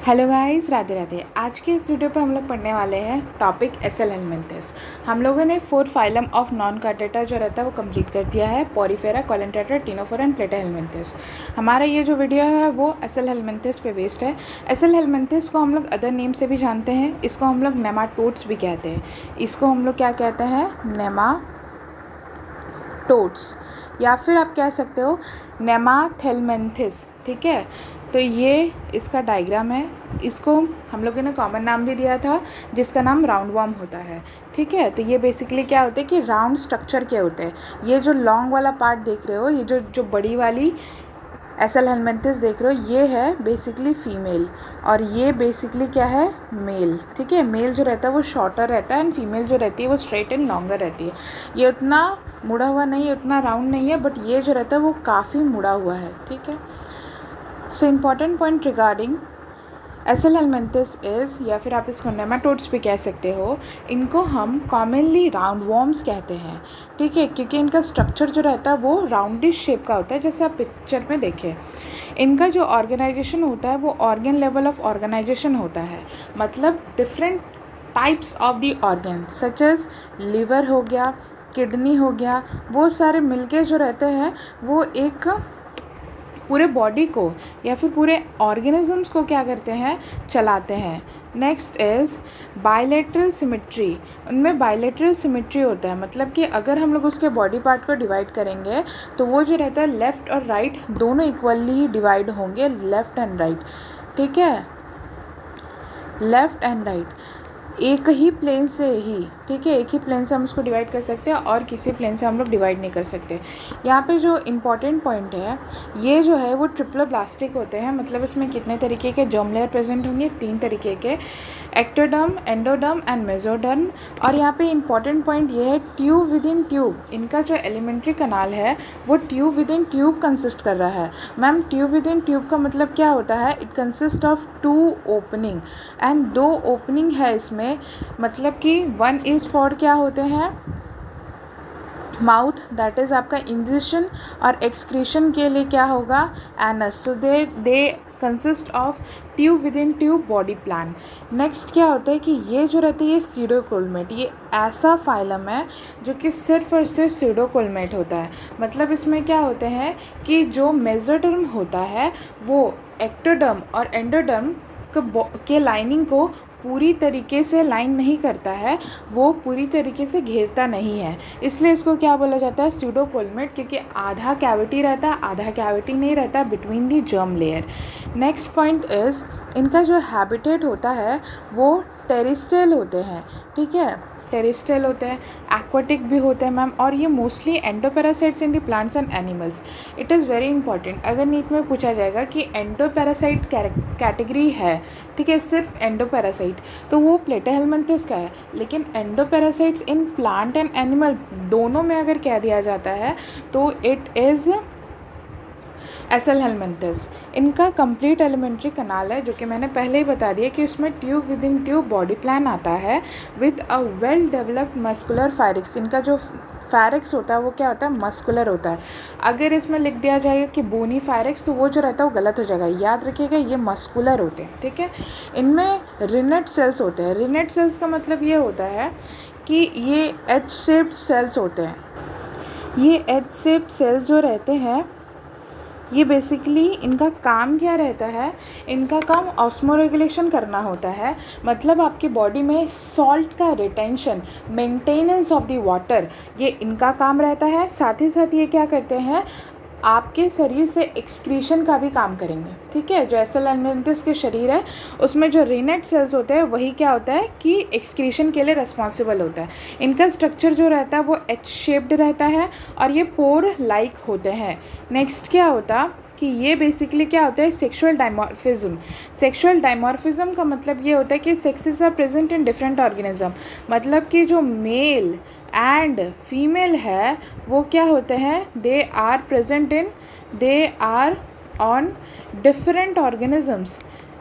Hello guys, Radhe Radhe. आज के इस वीडियो पे हम लोग पढ़ने वाले हैं टॉपिक एसेल हेलमिंथेस। हम लोगों ने 4 फाइलम ऑफ नॉन कार्डेटा जो रहता है वो कंप्लीट कर दिया है, पोरीफेरा, कोलेंटेट्रा, टिनोफोरा एंड प्लेटाहेलमिंथेस। हमारा ये जो वीडियो है वो एसेल हेलमिंथेस पे बेस्ड है। एसेल हेलमिंथेस को हम लोग अदर नेम से भी जानते हैं। इसको हम लोग नेमाटोड्स भी कहते हैं। इसको हम लोग क्या कहते हैं? नेमाटोड्स, या फिर आप कह सकते हो नेमाथेलमेंथिस। ठीक है, तो ये इसका डायग्राम है। इसको हम लोगों ने कॉमन नाम भी दिया था जिसका नाम राउंड वॉर्म होता है। ठीक है, तो ये बेसिकली क्या होता है कि राउंड स्ट्रक्चर के होते हैं। ये जो लॉन्ग वाला पार्ट देख रहे हो, ये जो बड़ी वाली एसेल हेलमिंथेस देख रहे हो, ये है बेसिकली फीमेल और ये बेसिकली क्या है? मेल। ठीक है, मेल जो रहता है वो शॉर्टर रहता है एंड फीमेल जो रहती है वो स्ट्रेट एंड लॉन्गर रहती है। ये उतना मुड़ा हुआ नहीं है, उतना राउंड नहीं है, बट ये जो रहता है वो काफ़ी मुड़ा हुआ है। ठीक है, so important point regarding aschelminthes is, या फिर आप इसको नेमाटोड्स भी कह सकते हो, इनको हम कॉमनली राउंड वॉर्म्स कहते हैं। ठीक है, क्योंकि इनका स्ट्रक्चर जो रहता है वो राउंडिश शेप का होता है, जैसे आप पिक्चर में देखें। इनका जो ऑर्गेनाइजेशन होता है वो ऑर्गन लेवल ऑफ ऑर्गेनाइजेशन होता है, मतलब different types of the organ such as liver हो गया, किडनी हो गया, वो सारे मिलके जो रहते हैं वो एक पूरे बॉडी को या फिर पूरे ऑर्गेनिजम्स को क्या करते हैं? चलाते हैं। Next is bilateral symmetry. उनमें बायलेटरल सिमेट्री होता है, मतलब कि अगर हम लोग उसके बॉडी पार्ट को डिवाइड करेंगे तो वो जो रहता है लेफ़्ट और राइट दोनों इक्वली ही डिवाइड होंगे, लेफ़्ट एंड राइट। ठीक है, लेफ़्ट एंड राइट एक ही प्लेन से ही, ठीक है, एक ही प्लेन से हम उसको डिवाइड कर सकते हैं और किसी प्लेन से हम लोग डिवाइड नहीं कर सकते। यहाँ पे जो इम्पॉर्टेंट पॉइंट है, ये जो है वो ट्रिप्लोब्लास्टिक होते हैं। मतलब इसमें कितने तरीके के जर्म लेयर प्रेजेंट होंगे? 3 तरीके के, एक्टोडर्म, एंडोडर्म एंड मेसोडर्म। और यहाँ पे इम्पॉर्टेंट पॉइंट ये है ट्यूब विद इन ट्यूब। इनका जो एलिमेंट्री कनाल है वो tube within tube consist कर रहा है। Ma'am, tube within tube का मतलब क्या होता है? It consist of 2 opening and 2 opening है इसमें। मतलब कि 1 इज़ फॉर क्या होते हैं? माउथ, दैट इज़ आपका इंजेक्शन, और एक्सक्रीशन के लिए क्या होगा? Anus. So they consist of tube within tube body plan. Next क्या होता है कि ये जो रहती है ये सीडोकोलमेट, ये ऐसा फाइलम है जो कि सिर्फ और सिर्फ सीडोकोलमेट होता है। मतलब इसमें क्या होते हैं कि जो मेसोडर्म होता है वो एक्टोडर्म और एंडोडर्म के लाइनिंग को पूरी तरीके से लाइन नहीं करता है, वो पूरी तरीके से घेरता नहीं है, इसलिए इसको क्या बोला जाता है? सीडोकोलमेट, क्योंकि आधा कैविटी रहता है, आधा कैविटी नहीं रहता between the germ layer. Next point is इनका जो हैबिटेट होता है वो टेरिस्ट्रियल होते हैं। ठीक है, टेरिस्ट्रियल होते हैं, एक्वाटिक भी होते हैं मैम, और ये mostly endoparasites in the plants and animals. It is very important, अगर नीट में पूछा जाएगा कि एंडोपैरासाइट कैटेगरी है, ठीक है, सिर्फ एंडोपैरासाइट, तो वो प्लेटाहेलमिंथेस का है। लेकिन endoparasites in plant and animal दोनों में अगर कह दिया जाता है तो इट इज़ एसेल हेलमिंथेस। इनका कंप्लीट एलिमेंट्री कनाल है, जो कि मैंने पहले ही बता दिया कि उसमें tube within tube body plan आता है with a well developed muscular pharynx. इनका जो फायरिक्स होता है वो क्या होता है? मस्कुलर होता है। अगर इसमें लिख दिया जाएगा कि बोनी फायरिक्स तो वो जो रहता है वो गलत हो जाएगा, याद रखिएगा ये मस्कुलर होते हैं। ठीक है, इनमें रिनेट सेल्स होते हैं। रिनेट सेल्स का मतलब ये होता है कि ये एच शेप्ड सेल्स होते हैं। ये एच शेप्ड सेल्स जो रहते हैं ये बेसिकली इनका काम क्या रहता है? इनका काम ऑस्मोरेगुलेशन करना होता है, मतलब आपकी बॉडी में सॉल्ट का retention, maintenance of the water, ये इनका काम रहता है। साथ ही साथ ये क्या करते हैं? आपके शरीर से एक्सक्रीशन का भी काम करेंगे। ठीक है, जो एसेल हेलमिंथेस के शरीर है उसमें जो रिनेट सेल्स होते हैं वही क्या होता है कि एक्सक्रीशन के लिए रिस्पॉन्सिबल होता है। इनका स्ट्रक्चर जो रहता है वो एच शेप्ड रहता है और ये पोर लाइक होते हैं। नेक्स्ट क्या होता कि ये बेसिकली क्या होता है? Sexual dimorphism. सेक्सुअल डायमॉर्फिज्म का मतलब ये होता है कि sexes are present in different organism, मतलब कि जो मेल एंड फीमेल है वो क्या होते हैं? They are on different organisms.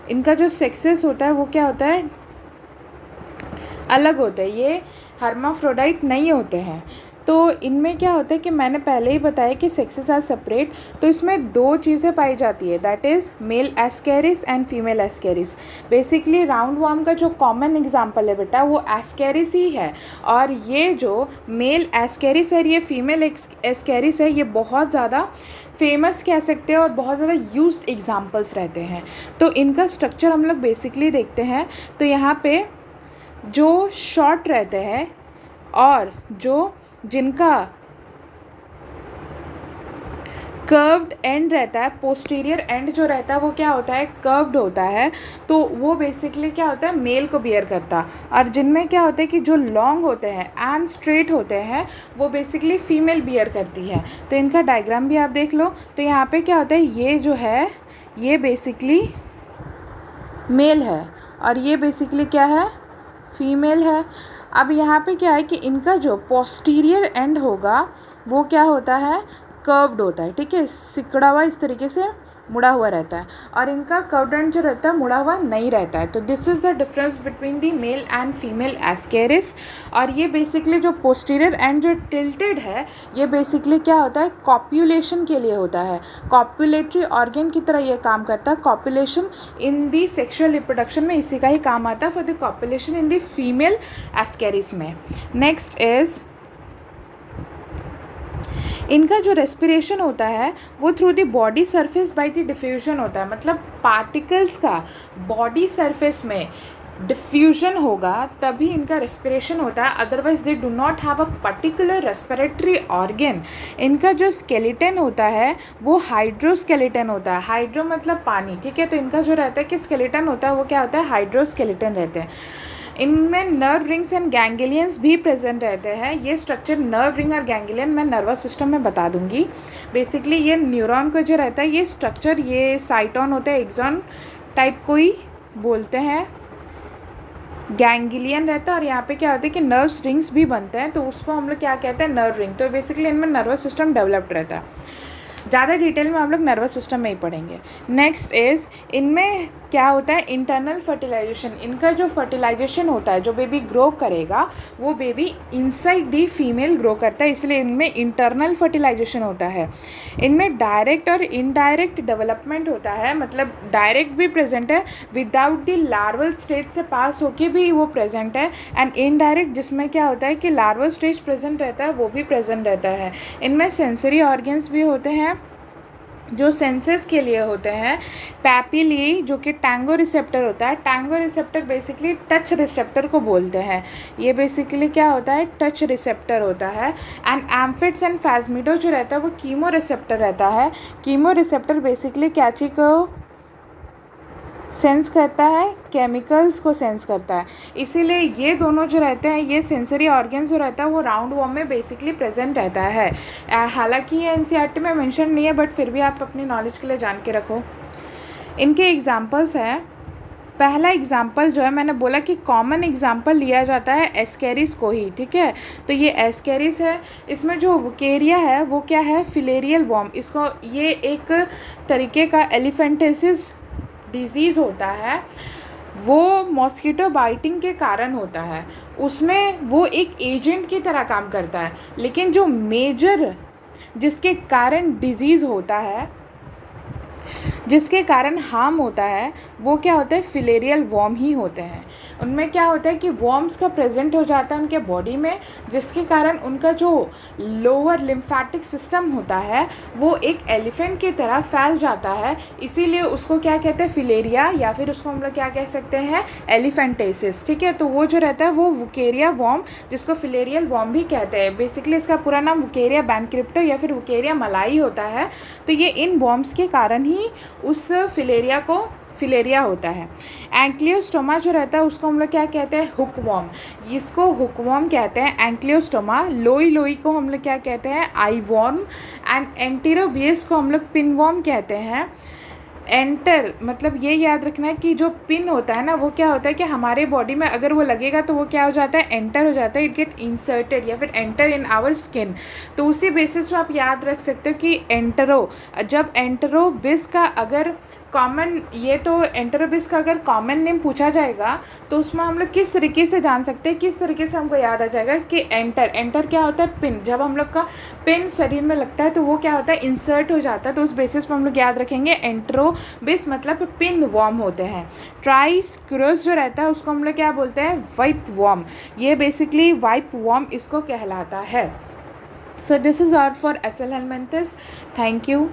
इनका जो सेक्सेस होता है वो क्या होता है? अलग होता है, ये हर्माफ्रोडाइट नहीं होते हैं। तो इनमें क्या होता है कि मैंने पहले ही बताया कि सेक्सेस आर सेपरेट, तो इसमें दो चीज़ें पाई जाती है, that is male ascaris and female ascaris. Basically round worm का जो कॉमन एग्जांपल है बेटा वो एस्केरिस ही है, और ये जो मेल एस्केरिस है ये फीमेल एस्केरिस है, ये बहुत ज़्यादा फेमस कह सकते हैं और बहुत ज़्यादा यूज्ड एग्जांपल्स रहते हैं। तो इनका स्ट्रक्चर हम लोग बेसिकली देखते हैं। तो यहाँ पे जो शॉर्ट रहते हैं और जिनका कर्व्ड एंड रहता है, पोस्टीरियर एंड जो रहता है वो क्या होता है, कर्व्ड होता है, तो वो बेसिकली क्या होता है, मेल को बियर करता। और जिनमें क्या होता है कि जो लॉन्ग होते हैं एंड स्ट्रेट होते हैं वो बेसिकली फीमेल बियर करती है। तो इनका डायग्राम भी आप देख लो। तो यहाँ पे क्या होता है, ये जो है ये बेसिकली मेल है और ये बेसिकली क्या है, फीमेल है। अब यहाँ पे क्या है कि इनका जो पोस्टीरियर एंड होगा वो क्या होता है, कर्व्ड होता है, ठीक है, सिकड़ा हुआ इस तरीके से मुड़ा हुआ रहता है, और इनका कर्व्ड एंड जो रहता है मुड़ा हुआ नहीं रहता है। तो this is the difference between the male and female Ascaris. और ये बेसिकली जो पोस्टीरियर एंड जो टिल्टेड है ये बेसिकली क्या होता है, कॉप्यूलेशन के लिए होता है, कॉप्यूलेटरी ऑर्गन की तरह ये काम करता है। कॉप्यूलेशन इन दी सेक्शुअल रिप्रोडक्शन में इसी का ही काम आता है for the copulation in the female ascaris में। नेक्स्ट इज़ इनका जो रेस्पिरेशन होता है वो through the body surface by the diffusion होता है, मतलब पार्टिकल्स का बॉडी सरफेस में डिफ्यूजन होगा तभी इनका रेस्पिरेशन होता है, otherwise they do not have a particular respiratory organ. इनका जो स्केलेटन होता है वो हाइड्रोस्केलेटन होता है, हाइड्रो मतलब पानी, ठीक है। तो इनका जो रहता है कि स्केलेटन होता है वो क्या होता है, हाइड्रोस्केलेटन रहते हैं। इनमें नर्व रिंग्स एंड गैंग्लियंस भी प्रेजेंट रहते हैं। ये स्ट्रक्चर नर्व रिंग और गैंग्लियन मैं नर्वस सिस्टम में बता दूंगी। बेसिकली ये न्यूरॉन का जो रहता है ये स्ट्रक्चर, ये साइटोन होता है, एक्सॉन टाइप को ही बोलते हैं, गैंग्लियन रहता है, और यहाँ पे क्या होता है कि नर्व्स रिंग्स भी बनते हैं, तो उसको हम लोग क्या कहते हैं, नर्व रिंग। तो बेसिकली इनमें नर्वस सिस्टम डेवलप्ड रहता है। ज़्यादा डिटेल में हम लोग नर्वस सिस्टम में ही पढ़ेंगे। नेक्स्ट इज़ इनमें क्या होता है, इंटरनल फर्टिलाइजेशन। इनका जो फर्टिलाइजेशन होता है, जो बेबी ग्रो करेगा वो baby inside the female grow करता है, इसलिए इनमें इंटरनल फर्टिलाइजेशन होता है। इनमें डायरेक्ट और इनडायरेक्ट डेवलपमेंट होता है, मतलब डायरेक्ट भी प्रेजेंट है, विदाउट द लार्वल स्टेज से पास होके भी वो प्रेजेंट है, एंड इनडायरेक्ट जिसमें क्या होता है कि लार्वल स्टेज प्रेजेंट रहता है वो भी प्रेजेंट रहता है। इनमें सेंसरी ऑर्गन्स भी होते हैं जो सेंसेस के लिए होते हैं। पैपिली जो कि टैंगो रिसेप्टर होता है, tango receptor basically touch receptor को बोलते हैं, ये बेसिकली क्या होता है, टच रिसेप्टर होता है। एंड एम्फिड्स एंड फैस्मिडो जो रहता है वो कीमो रिसेप्टर रहता है। कीमो रिसेप्टर बेसिकली क्या चीज़ को सेंस करता है, केमिकल्स को सेंस करता है, इसीलिए ये दोनों जो रहते हैं, ये सेंसरी ऑर्गन्स जो रहता है वो राउंड वॉर्म में बेसिकली प्रेजेंट रहता है। हालांकि ये एनसीईआरटी में मेंशन नहीं है, बट फिर भी आप अपनी नॉलेज के लिए जान के रखो। इनके एग्जांपल्स हैं, पहला एग्जाम्पल जो है मैंने बोला कि कॉमन एग्जाम्पल लिया जाता है एस्केरिस को ही, ठीक है। तो ये एस्केरिस है, इसमें जो वुकेरिया है वो क्या है, फिलेरियल वॉर्म। इसको ये एक तरीके का एलिफेंटेसिस डिजीज़ होता है, वो मॉस्किटो बाइटिंग के कारण होता है, उसमें वो एक एजेंट की तरह काम करता है, लेकिन जो मेजर जिसके कारण डिजीज़ होता है, जिसके कारण हार्म होता है, वो क्या होता है, फिलेरियल वॉर्म ही होते हैं। उनमें क्या होता है कि वॉर्म्स का प्रेजेंट हो जाता है उनके बॉडी में, जिसके कारण उनका जो लोअर लिम्फेटिक सिस्टम होता है वो एक एलिफेंट की तरह फैल जाता है, इसीलिए उसको क्या कहते हैं, फिलेरिया, या फिर उसको हम लोग क्या कह सकते हैं, एलिफेंटेसिस, ठीक है। तो वो जो रहता है वो वुकेरिया वॉर्म, जिसको फिलेरियल वॉर्म भी कहते हैं। बेसिकली इसका पूरा नाम वुकेरिया बैंक्रिप्टो या फिर वुकेरिया मलाई होता है। तो ये इन वॉर्म्स के कारण ही उस फिलेरिया होता है। एंक्लियोस्टोमा जो रहता है उसको हम लोग क्या कहते हैं, हुकवॉर्म, इसको हुकवॉर्म कहते हैं, एंक्लियोस्टोमा। लोई को हम लोग क्या कहते हैं, आईवॉर्म। एंड एंटेरोबियस को हम लोग पिनवॉर्म कहते हैं। एंटर मतलब ये याद रखना है कि जो पिन होता है ना वो क्या होता है कि हमारे बॉडी में अगर वो लगेगा तो वो क्या हो जाता है, एंटर हो जाता है, इट गेट इंसर्टेड या फिर एंटर इन आवर स्किन। तो उसी बेसिस पे आप याद रख सकते हो कि एंटरो, जब एंटरोबिस का अगर कॉमन, ये तो एंटेरोबिस का अगर कॉमन नेम पूछा जाएगा तो उसमें हम लोग किस तरीके से जान सकते हैं, किस तरीके से हमको याद आ जाएगा कि एंटर क्या होता है, पिन। जब हम लोग का पिन शरीर में लगता है तो वो क्या होता है, इंसर्ट हो जाता है, तो उस बेसिस पर हम लोग याद रखेंगे एंटेरोबिस मतलब पिन वॉर्म होते हैं। ट्राइस्क्रोस जो रहता है उसको हम लोग क्या बोलते हैं, वाइप वॉर्म। ये बेसिकली वाइप वॉर्म इसको कहलाता है। So this is all for SL helminthes. Thank you.